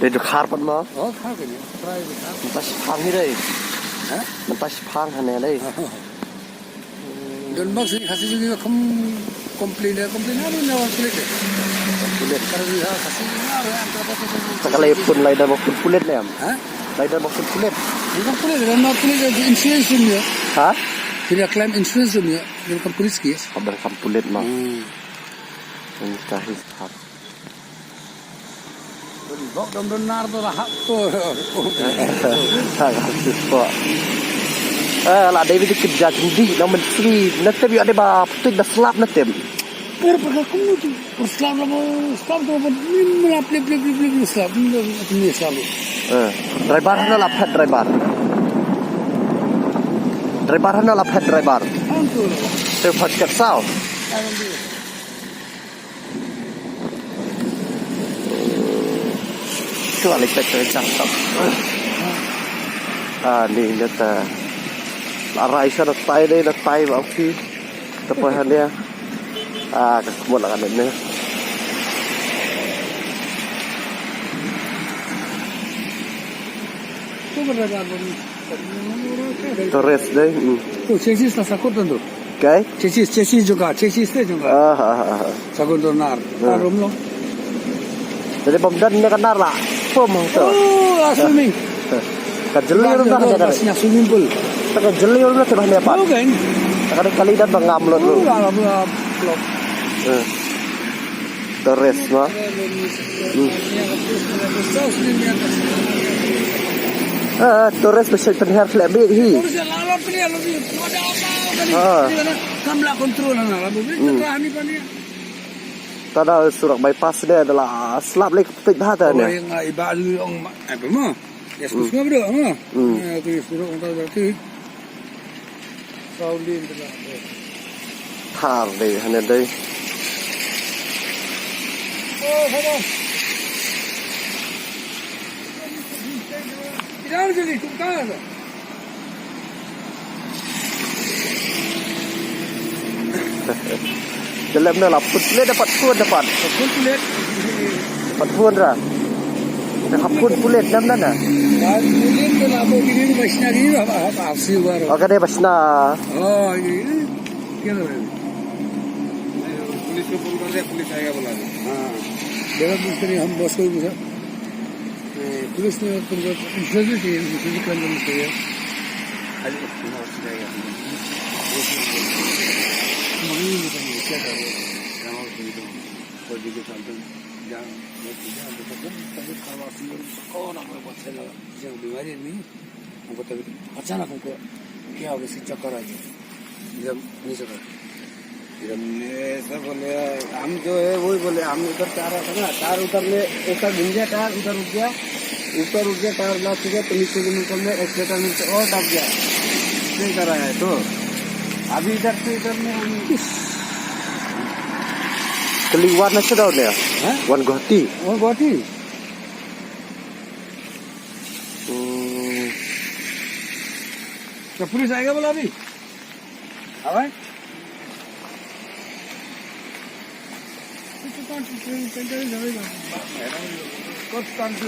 Để được khát bận mà. Khá cái này, try được khá. Mình ta phang hết đây. Hả? Mình ta phang hàng này đây. Đơn bác sĩ khá sĩ juga complain nào nó complain deh. Kulit. Kalau dia khá sĩ nào rồi anh ta bắt đầu. Tak kalau pun lain dah makan kulit ni am. Hả? Lain dah makan kulit. Bukan kulit, dan nak kulit insurance dunia. Hah? Tidak claim insurance dunia, bukan kulit kes. Kabar kam kulit mah. Ini kahis khát. Bok dom nar tu rahap tu. Sangat susah. Lah David kerja tinggi, nak menteri, nanti biar dia betul dah selap nanti. Pakai kamu tu, selap tu apa? Ni melap selap, ni selalu. Driver hana lah pet driver. Driver hana lah pet driver. Antul. Terus kat sao. Keluar lipet cakap. Ni kata Arai sa natay day natay ba okay. Tapahan dia. Kesemua lah kan ini. Tu berada di Torres day. Tu chassis tak sakut tu. Okay? Chassis juga juga. Sakut tu nar. Tarum lo. Jadi pemdan ni kan nar lah. Pom tu. Swimming. Kajeli orang dah ada. Swimming pool. Tak jeli orang dah sebab ni apa? Bukan. Tak kali dah bangam lo tu. Torres mah. Torres besar penher flat big hi. Kamla kontrol na lah. Kami pa niya. Tada surat bypass dia adalah slap lek petik dah tu ni. Yang ibalu ang apa mo? Yes, kusma bro, ha. Tu surat untuk berarti. Saulin tu lah. Thar deh, hanya deh. Hello. Tidak jadi tukar. Dalam ni lah, pulet dapat puan dapat. Pulet. Dapat puan dah. Dapat pulet dalam mana? Pulet tu lah, bawa ini basna ini apa hasil baru. Agak dia basna. Oh ini, kira. Pulis ko pun kerja pulis saya bola. Dalam misteri ham bos ko bisa. Pulis ni pun insurance ni kan dalam saya. Ada apa saya. Mungkin ni kan dia ada. Kalau begitu, kalau dia sampai jangan betul tapi kalau sih nak buat salah jangan बीमारी नहीं हमको तभी अचानक हमको क्या हो गया चक्कर आ गया जब नहीं सका हमने सब बोले हम जो है वही बोले हम उधर टायर था ना टायर उतरने ऊपर घूम गया टायर उधर रुक गया टायर ना चुका तो नीचे जमीन में एक्सीलेटर में और दब गया नहीं करा है तो अभी इधर से इधर में हम Keliwan na siya daw niya. Wan Guwahati. क्या पुलिस आएगा बोला अभी अब कुछ काम से